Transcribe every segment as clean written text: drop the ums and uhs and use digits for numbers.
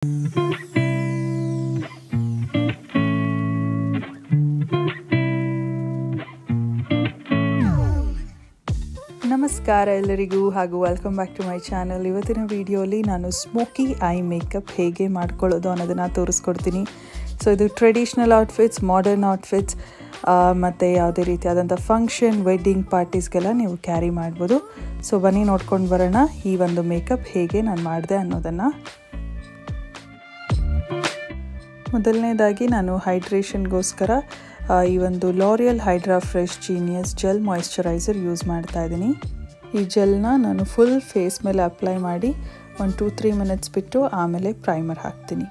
ನಮಸ್ಕಾರ ಎಲ್ಲರಿಗೂ ಹಾಗೂ welcome back to my channel. ಇವತ್ತಿನ ವಿಡಿಯೋಲಿ ನಾನು ಸ್ಮೋಕಿ ಐ ಮೇಕಪ್ ಹೇಗೆ ಮಾಡ್ಕೊಳ್ಳೋದು ಅನ್ನೋದನ್ನು ತೋರಿಸ್ಕೊಡ್ತೀನಿ. ಸೊ ಇದು ಟ್ರೆಡಿಷ್ನಲ್ ಔಟ್ಫಿಟ್ಸ್, ಮಾಡರ್ನ್ ಔಟ್ಫಿಟ್ಸ್ ಮತ್ತು ಯಾವುದೇ ರೀತಿಯಾದಂಥ ಫಂಕ್ಷನ್, ವೆಡ್ಡಿಂಗ್ ಪಾರ್ಟೀಸ್ಗೆಲ್ಲ ನೀವು ಕ್ಯಾರಿ ಮಾಡ್ಬೋದು. ಸೊ ಬನ್ನಿ ನೋಡ್ಕೊಂಡು ಬರೋಣ ಈ ಒಂದು ಮೇಕಪ್ ಹೇಗೆ ನಾನು ಮಾಡಿದೆ ಅನ್ನೋದನ್ನು. ಮೊದಲನೇದಾಗಿ ನಾನು ಹೈಡ್ರೇಷನ್ಗೋಸ್ಕರ ಈ ಒಂದು L'Oreal hydra fresh genius gel moisturiser use ಮಾಡ್ತಾ ಇದ್ದೀನಿ. ಈ ಜೆಲ್ನ ನಾನು ಫುಲ್ ಫೇಸ್ ಮೇಲೆ ಅಪ್ಲೈ ಮಾಡಿ 1-3 ಮಿನಿಟ್ಸ್ ಬಿಟ್ಟು ಆಮೇಲೆ ಪ್ರೈಮರ್ ಹಾಕ್ತೀನಿ.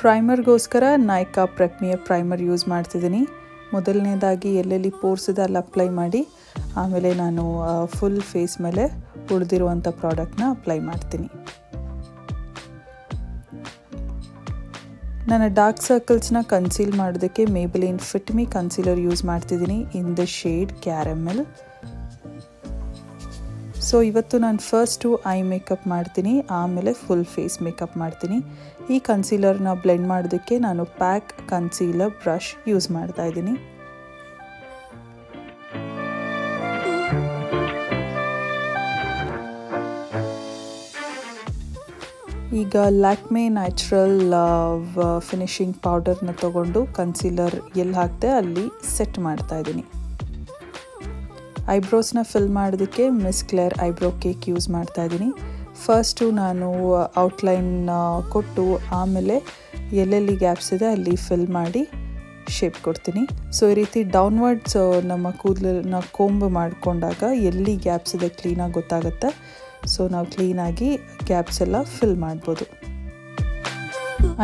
ಪ್ರೈಮರ್ಗೋಸ್ಕರ ನೈಕಾ ಪ್ರೆಪ್ಮಿಯರ್ ಪ್ರೈಮರ್ ಯೂಸ್ ಮಾಡ್ತಿದ್ದೀನಿ. ಮೊದಲನೇದಾಗಿ ಎಲ್ಲೆಲ್ಲಿ ಪೋರ್ಸ್ ಇದೆ ಅಲ್ಲಿ ಅಪ್ಲೈ ಮಾಡಿ ಆಮೇಲೆ ನಾನು ಫುಲ್ ಫೇಸ್ ಮೇಲೆ ಉಳಿದಿರುವಂಥ ಪ್ರಾಡಕ್ಟ್ನ ಅಪ್ಲೈ ಮಾಡ್ತೀನಿ. ನಾನು ಡಾರ್ಕ್ ಸರ್ಕಲ್ಸ್ನ ಕನ್ಸೀಲ್ ಮಾಡೋದಕ್ಕೆ ಮೇಬೆಲಿನ್ ಫಿಟ್ ಮಿ ಕನ್ಸೀಲರ್ ಯೂಸ್ ಮಾಡ್ತಿದ್ದೀನಿ ಇನ್ ದ ಶೇಡ್ ಕ್ಯಾರಮೆಲ್. ಸೊ ಇವತ್ತು ನಾನು ಫಸ್ಟು ಐ ಮೇಕಪ್ ಮಾಡ್ತೀನಿ, ಆಮೇಲೆ ಫುಲ್ ಫೇಸ್ ಮೇಕಪ್ ಮಾಡ್ತೀನಿ. ಈ ಕನ್ಸೀಲರ್ನ ಬ್ಲೆಂಡ್ ಮಾಡೋದಕ್ಕೆ ನಾನು ಪ್ಯಾಕ್ ಕನ್ಸೀಲರ್ ಬ್ರಷ್ ಯೂಸ್ ಮಾಡ್ತಾ ಇದ್ದೀನಿ. ಈಗ ಲ್ಯಾಕ್ಮೆ ನ್ಯಾಚುರಲ್ ಫಿನಿಶಿಂಗ್ ಪೌಡರ್ನ ತೊಗೊಂಡು ಕನ್ಸೀಲರ್ ಎಲ್ಲಿ ಹಾಕಿದೆ ಅಲ್ಲಿ ಸೆಟ್ ಮಾಡ್ತಾ ಇದ್ದೀನಿ. ಐಬ್ರೋಸ್ನ ಫಿಲ್ ಮಾಡೋದಕ್ಕೆ Miss Claire eyebrow cake use ಮಾಡ್ತಾ ಇದ್ದೀನಿ. ಫಸ್ಟು ನಾನು ಔಟ್ಲೈನ್ ಕೊಟ್ಟು ಆಮೇಲೆ ಎಲ್ಲೆಲ್ಲಿ ಗ್ಯಾಪ್ಸ್ ಇದೆ ಅಲ್ಲಿ ಫಿಲ್ ಮಾಡಿ ಶೇಪ್ ಕೊಡ್ತೀನಿ. ಸೊ ಈ ರೀತಿ ಡೌನ್ವರ್ಡ್ಸ್ ನಮ್ಮ ಕೂದಲನ್ನ ಕೊಂಬ್ ಮಾಡಿಕೊಂಡಾಗ ಎಲ್ಲಿ ಗ್ಯಾಪ್ಸ್ ಇದೆ ಕ್ಲೀನಾಗಿ ಗೊತ್ತಾಗುತ್ತೆ. ಸೊ ನಾವು ಕ್ಲೀನಾಗಿ ಗ್ಯಾಪ್ಸ್ ಎಲ್ಲ ಫಿಲ್ ಮಾಡ್ಬೋದು.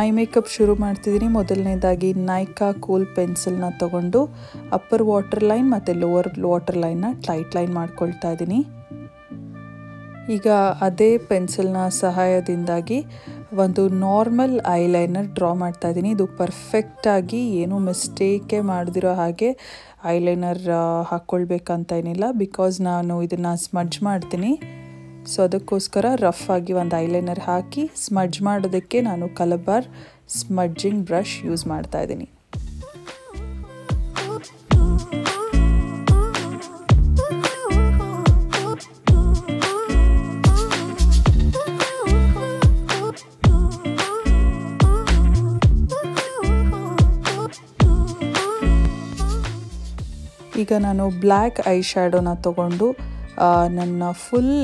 ಐ ಮೇಕಪ್ ಶುರು ಮಾಡ್ತಿದ್ದೀನಿ. ಮೊದಲನೇದಾಗಿ ನೈಕಾ ಕೂಲ್ ಪೆನ್ಸಿಲ್ನ ತೊಗೊಂಡು ಅಪ್ಪರ್ ವಾಟರ್ ಲೈನ್ ಮತ್ತು ಲೋವರ್ ವಾಟರ್ ಲೈನ್ನ ಟೈಟ್ ಲೈನ್ ಮಾಡ್ಕೊಳ್ತಾ ಇದ್ದೀನಿ. ಈಗ ಅದೇ ಪೆನ್ಸಿಲ್ನ ಸಹಾಯದಿಂದಾಗಿ ಒಂದು ನಾರ್ಮಲ್ ಐಲೈನರ್ ಡ್ರಾ ಮಾಡ್ತಾ ಇದ್ದೀನಿ. ಇದು ಪರ್ಫೆಕ್ಟಾಗಿ ಏನೂ ಮಿಸ್ಟೇಕೇ ಮಾಡದಿರೋ ಹಾಗೆ ಐಲೈನರ್ ಹಾಕ್ಕೊಳ್ಬೇಕಂತ ಏನಿಲ್ಲ, ಬಿಕಾಸ್ ನಾನು ಇದನ್ನು ಸ್ಮಡ್ಜ್ ಮಾಡ್ತೀನಿ. ಸೊ ಅದಕ್ಕೋಸ್ಕರ ರಫ್ ಆಗಿ ಒಂದು ಐಲೈನರ್ ಹಾಕಿ ಸ್ಮಡ್ಜ್ ಮಾಡೋದಕ್ಕೆ ನಾನು ಕಲಬಾರ್ ಸ್ಮಡ್ಜಿಂಗ್ ಬ್ರಷ್ ಯೂಸ್ ಮಾಡ್ತಾ ಇದ್ದೀನಿ. ಈಗ ನಾನು ಬ್ಲ್ಯಾಕ್ ಐ ಶ್ಯಾಡೋನ ತೊಗೊಂಡು ನನ್ನ ಫುಲ್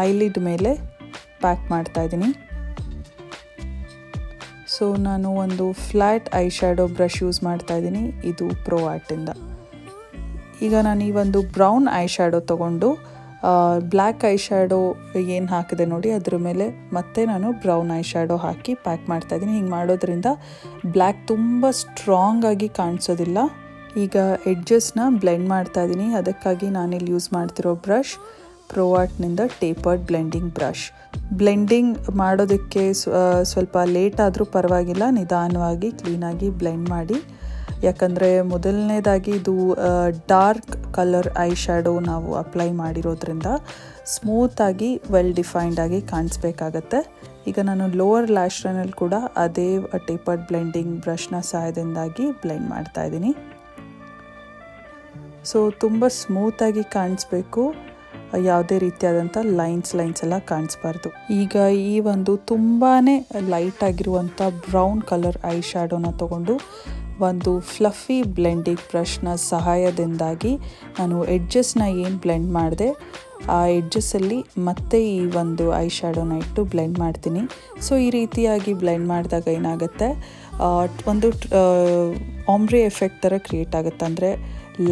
ಐಲಿಡ್ ಮೇಲೆ ಪ್ಯಾಕ್ ಮಾಡ್ತಾ ಇದ್ದೀನಿ. ಸೊ ನಾನು ಒಂದು flat I shadow brush use ಮಾಡ್ತಾ ಇದ್ದೀನಿ, ಇದು ಪ್ರೋ ಆರ್ಟಿಂದ. ಈಗ ನಾನು ಈ ಒಂದು ಬ್ರೌನ್ ಐ ಶ್ಯಾಡೋ ತೊಗೊಂಡು ಬ್ಲ್ಯಾಕ್ ಐ ಶ್ಯಾಡೋ ಏನು ಹಾಕಿದೆ ನೋಡಿ ಅದ್ರ ಮೇಲೆ ಮತ್ತೆ ನಾನು brown I shadow hockey pack ಮಾಡ್ತಾ ಇದ್ದೀನಿ. ಹಿಂಗೆ ಮಾಡೋದ್ರಿಂದ ಬ್ಲ್ಯಾಕ್ ತುಂಬ ಸ್ಟ್ರಾಂಗ್ ಆಗಿ ಕಾಣಿಸೋದಿಲ್ಲ. ಈಗ ಎಡ್ಜಸ್ನ ಬ್ಲೆಂಡ್ ಮಾಡ್ತಾ ಇದ್ದೀನಿ. ಅದಕ್ಕಾಗಿ ನಾನಿಲ್ಲಿ ಯೂಸ್ ಮಾಡ್ತಿರೋ ಬ್ರಷ್ ಪ್ರೋ ಆರ್ಟ್ನಿಂದ ಟೇಪರ್ಡ್ ಬ್ಲೆಂಡಿಂಗ್ ಬ್ರಷ್. ಬ್ಲೆಂಡಿಂಗ್ ಮಾಡೋದಕ್ಕೆ ಸ್ವಲ್ಪ ಲೇಟ್ ಆದರೂ ಪರವಾಗಿಲ್ಲ, ನಿಧಾನವಾಗಿ ಕ್ಲೀನಾಗಿ ಬ್ಲೆಂಡ್ ಮಾಡಿ. ಯಾಕಂದರೆ ಮೊದಲನೇದಾಗಿ ಇದು ಡಾರ್ಕ್ ಕಲರ್ ಐ ಶ್ಯಾಡೋ ನಾವು ಅಪ್ಲೈ ಮಾಡಿರೋದ್ರಿಂದ ಸ್ಮೂತಾಗಿ ವೆಲ್ ಡಿಫೈನ್ಡಾಗಿ ಕಾಣಿಸ್ಬೇಕಾಗತ್ತೆ. ಈಗ ನಾನು ಲೋವರ್ ಲ್ಯಾಶ್ ಲೈನಲ್ಲಿ ಕೂಡ ಅದೇ ಟೇಪರ್ಡ್ ಬ್ಲೆಂಡಿಂಗ್ ಬ್ರಷ್ನ ಸಹಾಯದಿಂದಾಗಿ ಬ್ಲೆಂಡ್ ಮಾಡ್ತಾ ಇದ್ದೀನಿ. ಸೊ ತುಂಬ ಸ್ಮೂತಾಗಿ ಕಾಣಿಸ್ಬೇಕು, ಯಾವುದೇ ರೀತಿಯಾದಂಥ ಲೈನ್ಸ್ ಎಲ್ಲ ಕಾಣಿಸ್ಬಾರ್ದು. ಈಗ ಈ ಒಂದು ತುಂಬಾ ಲೈಟ್ ಆಗಿರುವಂಥ ಬ್ರೌನ್ ಕಲರ್ ಐ ಶ್ಯಾಡೋನ ತೊಗೊಂಡು ಒಂದು ಫ್ಲಫಿ ಬ್ಲೆಂಡಿಂಗ್ ಬ್ರಷ್ನ ಸಹಾಯದಿಂದಾಗಿ ನಾನು ಎಡ್ಜಸ್ನ ಏನು ಬ್ಲೆಂಡ್ ಮಾಡಿದೆ ಆ ಎಡ್ಜಸ್ಸಲ್ಲಿ ಮತ್ತೆ ಈ ಒಂದು ಐ ಶ್ಯಾಡೋನ ಇಟ್ಟು ಬ್ಲೆಂಡ್ ಮಾಡ್ತೀನಿ. ಸೊ ಈ ರೀತಿಯಾಗಿ ಬ್ಲೆಂಡ್ ಮಾಡಿದಾಗ ಏನಾಗುತ್ತೆ, ಒಂದು ಆಮ್ಬ್ರೆ ಎಫೆಕ್ಟ್ ಥರ ಕ್ರಿಯೇಟ್ ಆಗುತ್ತೆ. ಅಂದರೆ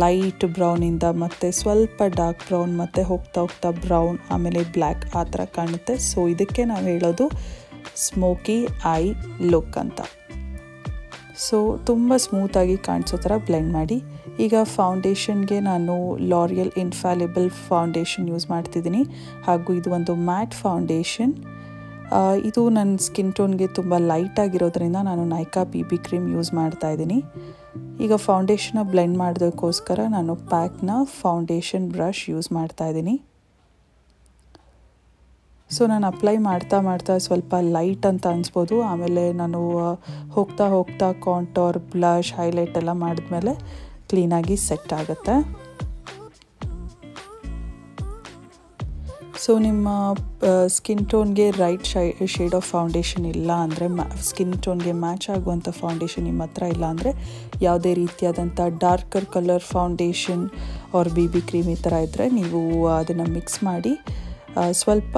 ಲೈಟ್ ಬ್ರೌನಿಂದ ಮತ್ತು ಸ್ವಲ್ಪ ಡಾರ್ಕ್ ಬ್ರೌನ್ ಮತ್ತು ಹೋಗ್ತಾ ಬ್ರೌನ್ ಆಮೇಲೆ ಬ್ಲ್ಯಾಕ್ ಆ ಥರ ಕಾಣುತ್ತೆ. ಸೊ ಇದಕ್ಕೆ ನಾವು ಹೇಳೋದು ಸ್ಮೋಕಿ ಐ ಲುಕ್ ಅಂತ. ಸೊ ತುಂಬ ಸ್ಮೂತಾಗಿ ಕಾಣಿಸೋ ಥರ ಬ್ಲೆಂಡ್ ಮಾಡಿ. ಈಗ ಫೌಂಡೇಶನ್ಗೆ ನಾನು ಲಾರಿಯಲ್ ಇನ್ಫ್ಯಾಲಿಬಲ್ ಫೌಂಡೇಶನ್ ಯೂಸ್ ಮಾಡ್ತಿದ್ದೀನಿ. ಹಾಗೂ ಇದು ಒಂದು ಮ್ಯಾಟ್ ಫೌಂಡೇಶನ್. ಇದು ನನ್ನ ಸ್ಕಿನ್ ಟೋನ್ಗೆ ತುಂಬ ಲೈಟ್ ಆಗಿರೋದ್ರಿಂದ ನಾನು ನೈಕಾ BB ಕ್ರೀಮ್ ಯೂಸ್ ಮಾಡ್ತಾ ಇದ್ದೀನಿ. ಈಗ ಫೌಂಡೇಶನ್ನ ಬ್ಲೆಂಡ್ ಮಾಡೋದಕ್ಕೋಸ್ಕರ ನಾನು ಪ್ಯಾಕ್ನ ಫೌಂಡೇಶನ್ ಬ್ರಷ್ ಯೂಸ್ ಮಾಡ್ತಾ ಇದ್ದೀನಿ. ಸೊ ನಾನು ಅಪ್ಲೈ ಮಾಡ್ತಾ ಸ್ವಲ್ಪ ಲೈಟ್ ಅಂತ ಅನಿಸ್ಬೋದು. ಆಮೇಲೆ ನಾನು ಹೋಗ್ತಾ ಕಾಂಟೋರ್, ಬ್ಲಷ್, ಹೈಲೈಟ್ ಎಲ್ಲ ಮಾಡಿದ್ಮೇಲೆ ಕ್ಲೀನಾಗಿ ಸೆಟ್ ಆಗುತ್ತೆ. ಸೊ ನಿಮ್ಮ ಸ್ಕಿನ್ ಟೋನ್ಗೆ ರೈಟ್ ಶೇಡ್ ಆಫ್ ಫೌಂಡೇಶನ್ ಇಲ್ಲ ಅಂದರೆ, ಸ್ಕಿನ್ ಟೋನ್ಗೆ ಮ್ಯಾಚ್ ಆಗುವಂಥ ಫೌಂಡೇಶನ್ ನಿಮ್ಮ ಹತ್ರ ಇಲ್ಲ ಅಂದರೆ, ಯಾವುದೇ ರೀತಿಯಾದಂಥ darker colour foundation or BB cream ಈ ಥರ ಇದ್ದರೆ ನೀವು ಅದನ್ನು ಮಿಕ್ಸ್ ಮಾಡಿ ಸ್ವಲ್ಪ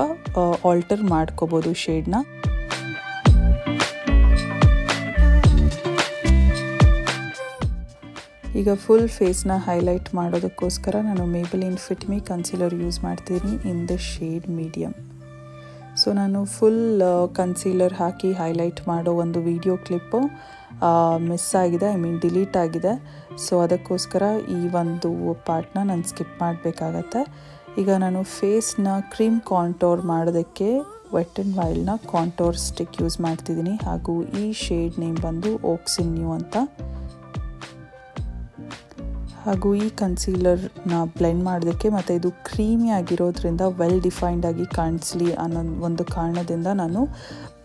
ಆಲ್ಟರ್ ಮಾಡ್ಕೋಬೋದು ಶೇಡ್ನ. ಈಗ ಫುಲ್ ಫೇಸ್ನ ಹೈಲೈಟ್ ಮಾಡೋದಕ್ಕೋಸ್ಕರ ನಾನು Maybelline fit me concealer use ಮಾಡ್ತೀನಿ in the shade medium. So ನಾನು ಫುಲ್ ಕನ್ಸೀಲರ್ ಹಾಕಿ ಹೈಲೈಟ್ ಮಾಡೋ ಒಂದು ವಿಡಿಯೋ ಕ್ಲಿಪ್ಪು ಮಿಸ್ ಆಗಿದೆ, ಡಿಲೀಟ್ ಆಗಿದೆ. ಸೊ ಅದಕ್ಕೋಸ್ಕರ ಈ ಒಂದು ಪಾರ್ಟ್ನ ನಾನು ಸ್ಕಿಪ್ ಮಾಡಬೇಕಾಗತ್ತೆ. ಈಗ ನಾನು ಫೇಸ್ನ ಕ್ರೀಮ್ ಕಾಂಟೋರ್ ಮಾಡೋದಕ್ಕೆ ವೆಟ್ ಆ್ಯಂಡ್ ವೈಲ್ಡ್ನ ಕಾಂಟೋರ್ ಸ್ಟಿಕ್ ಯೂಸ್ ಮಾಡ್ತಿದ್ದೀನಿ. ಹಾಗೂ ಈ ಶೇಡ್ ನೇಮ್ ಬಂದು ಓಕ್ಸ್ ಇನ್ ನ್ಯೂ ಅಂತ. ಹಾಗೂ ಈ ಕನ್ಸೀಲರ್ನ ಬ್ಲೆಂಡ್ ಮಾಡೋದಕ್ಕೆ ಮತ್ತು ಇದು ಕ್ರೀಮಿ ಆಗಿರೋದ್ರಿಂದ ವೆಲ್ ಡಿಫೈನ್ಡ್ ಆಗಿ ಕಾಣಿಸ್ಲಿ ಅನ್ನೋ ಒಂದು ಕಾರಣದಿಂದ ನಾನು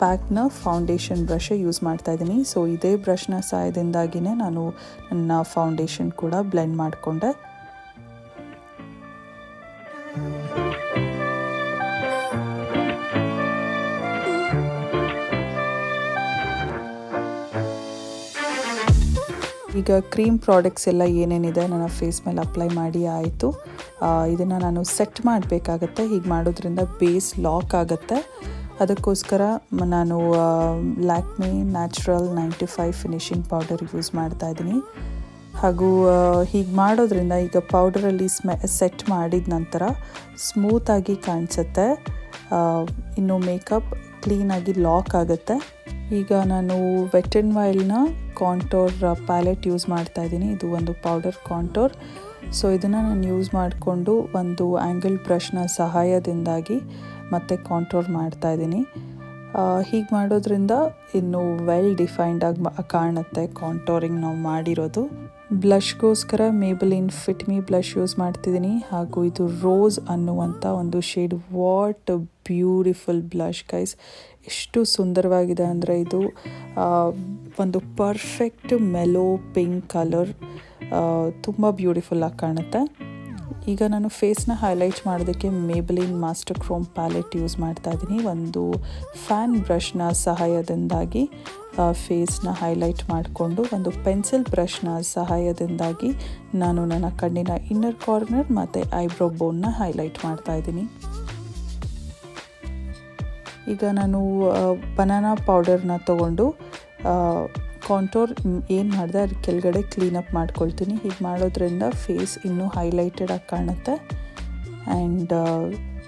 ಪ್ಯಾಕ್ನ ಫೌಂಡೇಶನ್ ಬ್ರಷ್ ಯೂಸ್ ಮಾಡ್ತಾ ಇದ್ದೀನಿ. ಸೊ ಇದೇ ಬ್ರಷ್ನ ಸಹಾಯದಿಂದಾಗಿಯೇ ನಾನು ನನ್ನ ಫೌಂಡೇಶನ್ ಕೂಡ ಬ್ಲೆಂಡ್ ಮಾಡಿಕೊಂಡೆ. ಈಗ ಕ್ರೀಮ್ ಪ್ರಾಡಕ್ಟ್ಸ್ ಎಲ್ಲ ಏನೇನಿದೆ ನನ್ನ ಫೇಸ್ ಮೇಲೆ ಅಪ್ಲೈ ಮಾಡಿ ಆಯಿತು. ಇದನ್ನು ನಾನು ಸೆಟ್ ಮಾಡಬೇಕಾಗತ್ತೆ. ಹೀಗೆ ಮಾಡೋದ್ರಿಂದ ಬೇಸ್ ಲಾಕ್ ಆಗುತ್ತೆ. ಅದಕ್ಕೋಸ್ಕರ ನಾನು Lakme natural 95 finishing powder use ಮಾಡ್ತಾ ಇದ್ದೀನಿ. ಹಾಗೂ ಹೀಗೆ ಮಾಡೋದ್ರಿಂದ ಈಗ ಪೌಡರಲ್ಲಿ ಸೆಟ್ ಮಾಡಿದ ನಂತರ ಸ್ಮೂತಾಗಿ ಕಾಣಿಸುತ್ತೆ. ಇನ್ನು ಮೇಕಪ್ ಕ್ಲೀನಾಗಿ ಲಾಕ್ ಆಗುತ್ತೆ. ಈಗ ನಾನು ವೆಟ್ ಆ್ಯಂಡ್ ವೈಲ್ಡ್ನ ಕಾಂಟೋರ್ ಪ್ಯಾಲೆಟ್ ಯೂಸ್ ಮಾಡ್ತಾ ಇದ್ದೀನಿ. ಇದು ಒಂದು ಪೌಡರ್ ಕಾಂಟೋರ್. ಸೊ ಇದನ್ನು ನಾನು ಯೂಸ್ ಮಾಡಿಕೊಂಡು ಒಂದು ಆ್ಯಂಗಲ್ ಬ್ರಷ್ನ ಸಹಾಯದಿಂದಾಗಿ ಮತ್ತೆ ಕಾಂಟೋರ್ ಮಾಡ್ತಾ ಇದ್ದೀನಿ. ಹೀಗೆ ಮಾಡೋದ್ರಿಂದ ಇನ್ನೂ ವೆಲ್ ಡಿಫೈನ್ಡ್ ಆಗಿ ಕಾಣುತ್ತೆ ಕಾಂಟೋರಿಂಗ್ ನಾವು ಮಾಡಿರೋದು. ಬ್ಲಷ್ಗೋಸ್ಕರ ಮೇಬೆಲಿನ್ ಫಿಟ್ ಮಿ ಬ್ಲಷ್ ಯೂಸ್ ಮಾಡ್ತಿದ್ದೀನಿ. ಹಾಗೂ ಇದು ರೋಸ್ ಅನ್ನುವಂಥ ಒಂದು shade. What beautiful blush guys, ಎಷ್ಟು ಸುಂದರವಾಗಿದೆ ಅಂದರೆ ಇದು ಒಂದು ಪರ್ಫೆಕ್ಟ್ ಮೆಲೋ ಪಿಂಕ್ ಕಲರ್, ತುಂಬ ಬ್ಯೂಟಿಫುಲ್ಲಾಗಿ ಕಾಣುತ್ತೆ. ಈಗ ನಾನು ಫೇಸ್ನ ಹೈಲೈಟ್ ಮಾಡೋದಕ್ಕೆ ಮೇಬೆಲಿನ್ ಮಾಸ್ಟರ್ ಕ್ರೋಮ್ ಪ್ಯಾಲೆಟ್ ಯೂಸ್ ಮಾಡ್ತಾ ಇದ್ದೀನಿ. ಒಂದು ಫ್ಯಾನ್ ಬ್ರಷ್ನ ಸಹಾಯದಿಂದಾಗಿ ಫೇಸ್ನ ಹೈಲೈಟ್ ಮಾಡಿಕೊಂಡು ಒಂದು ಪೆನ್ಸಿಲ್ ಬ್ರಷ್ನ ಸಹಾಯದಿಂದಾಗಿ ನಾನು ನನ್ನ ಕಣ್ಣಿನ ಇನ್ನರ್ ಕಾರ್ನರ್ ಮತ್ತು ಐಬ್ರೋ ಬೋನ್ನ ಹೈಲೈಟ್ ಮಾಡ್ತಾ ಇದ್ದೀನಿ. ಈಗ ನಾನು ಬನಾನಾ ಪೌಡರ್ನ ತೊಗೊಂಡು ಕಾಂಟೋರ್ ಏನು ಮಾಡಿದೆ ಅದ್ರ ಕೆಳಗಡೆ ಕ್ಲೀನಪ್ ಮಾಡ್ಕೊಳ್ತೀನಿ. ಹೀಗೆ ಮಾಡೋದ್ರಿಂದ ಫೇಸ್ ಇನ್ನೂ ಹೈಲೈಟೆಡ್ ಆಗಿ ಕಾಣುತ್ತೆ ಆ್ಯಂಡ್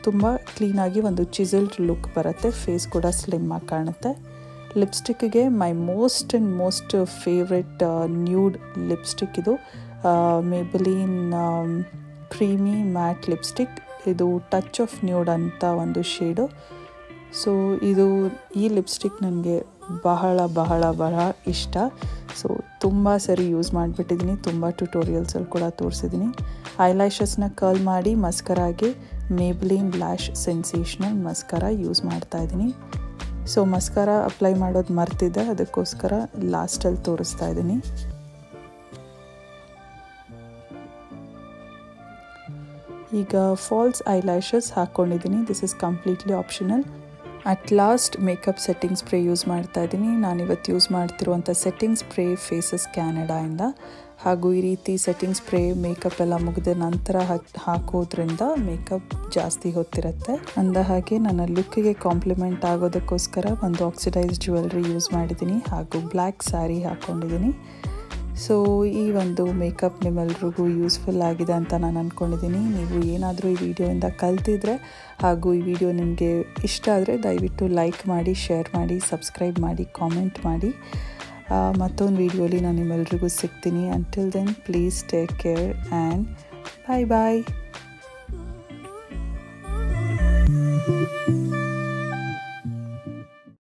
ತುಂಬ ಕ್ಲೀನಾಗಿ ಒಂದು ಚಿಸಲ್ಡ್ ಲುಕ್ ಬರುತ್ತೆ. ಫೇಸ್ ಕೂಡ ಸ್ಲಿಮ್ ಆಗಿ ಕಾಣುತ್ತೆ. ಲಿಪ್ಸ್ಟಿಕ್ಗೆ my most favourite nude lipstick ಇದು ಮೇಬೆಲಿನ್ ಕ್ರೀಮಿ ಮ್ಯಾಟ್ ಲಿಪ್ಸ್ಟಿಕ್. ಇದು ಟಚ್ ಆಫ್ ನ್ಯೂಡ್ ಅಂತ ಒಂದು ಶೇಡು. ಸೊ ಈ ಲಿಪ್ಸ್ಟಿಕ್ ನನಗೆ ಬಹಳ ಇಷ್ಟ. ಸೊ ತುಂಬ ಸರಿ ಯೂಸ್ ಮಾಡಿಬಿಟ್ಟಿದ್ದೀನಿ. ತುಂಬ ಟ್ಯುಟೋರಿಯಲ್ಸಲ್ಲಿ ಕೂಡ ತೋರಿಸಿದ್ದೀನಿ. ಐಲ್ಯಾಶಸ್ನ ಕರ್ಲ್ ಮಾಡಿ ಮಸ್ಕರಾಗೆ ಮೇಬೆಲಿನ್ ಲ್ಯಾಶ್ ಸೆನ್ಸೇಷನಲ್ ಮಸ್ಕರ ಯೂಸ್ ಮಾಡ್ತಾ ಇದ್ದೀನಿ. ಸೊ ಮಸ್ಕರ ಅಪ್ಲೈ ಮಾಡೋದು ಮರ್ತಿದ್ದೆ, ಅದಕ್ಕೋಸ್ಕರ ಲಾಸ್ಟಲ್ಲಿ ತೋರಿಸ್ತಾ ಇದ್ದೀನಿ. ಈಗ ಫಾಲ್ಸ್ ಐಲ್ಯಾಶಸ್ ಹಾಕ್ಕೊಂಡಿದ್ದೀನಿ. This is completely optional. At last makeup setting spray use ಮಾಡ್ತಾ ಇದ್ದೀನಿ. ನಾನಿವತ್ತು ಯೂಸ್ ಮಾಡ್ತಿರುವಂಥ ಸೆಟ್ಟಿಂಗ್ ಸ್ಪ್ರೇ ಫೇಸಸ್ ಕ್ಯಾನಡಾಯಿಂದ. ಹಾಗೂ ಈ ರೀತಿ ಸೆಟ್ಟಿಂಗ್ ಸ್ಪ್ರೇ ಮೇಕಪ್ ಎಲ್ಲ ಮುಗಿದ ನಂತರ ಹಾಕೋದ್ರಿಂದ ಮೇಕಪ್ ಜಾಸ್ತಿ ಹೊತ್ತಿರುತ್ತೆ. ಅಂದ ಹಾಗೆ ನನ್ನ ಲುಕ್ಕಿಗೆ ಕಾಂಪ್ಲಿಮೆಂಟ್ ಆಗೋದಕ್ಕೋಸ್ಕರ ಒಂದು ಆಕ್ಸಿಡೈಸ್ ಜ್ಯುವೆಲ್ರಿ ಯೂಸ್ ಮಾಡಿದ್ದೀನಿ. ಹಾಗೂ ಬ್ಲ್ಯಾಕ್ ಸ್ಯಾರಿ ಹಾಕ್ಕೊಂಡಿದ್ದೀನಿ. ಸೊ ಈ ಒಂದು ಮೇಕಪ್ ನಿಮ್ಮೆಲ್ರಿಗೂ ಯೂಸ್ಫುಲ್ ಆಗಿದೆ ಅಂತ ನಾನು ಅಂದ್ಕೊಂಡಿದ್ದೀನಿ. ನೀವು ಏನಾದರೂ ಈ ವಿಡಿಯೋಯಿಂದ ಕಲ್ತಿದ್ರೆ ಹಾಗೂ ಈ ವಿಡಿಯೋ ನಿಮಗೆ ಇಷ್ಟ ಆದರೆ ದಯವಿಟ್ಟು ಲೈಕ್ ಮಾಡಿ, ಶೇರ್ ಮಾಡಿ, ಸಬ್ಸ್ಕ್ರೈಬ್ ಮಾಡಿ, ಕಾಮೆಂಟ್ ಮಾಡಿ. ಮತ್ತೊಂದು ವಿಡಿಯೋಲಿ ನಾನು ನಿಮ್ಮೆಲ್ರಿಗೂ ಸಿಗ್ತೀನಿ. Until then please take care and bye bye.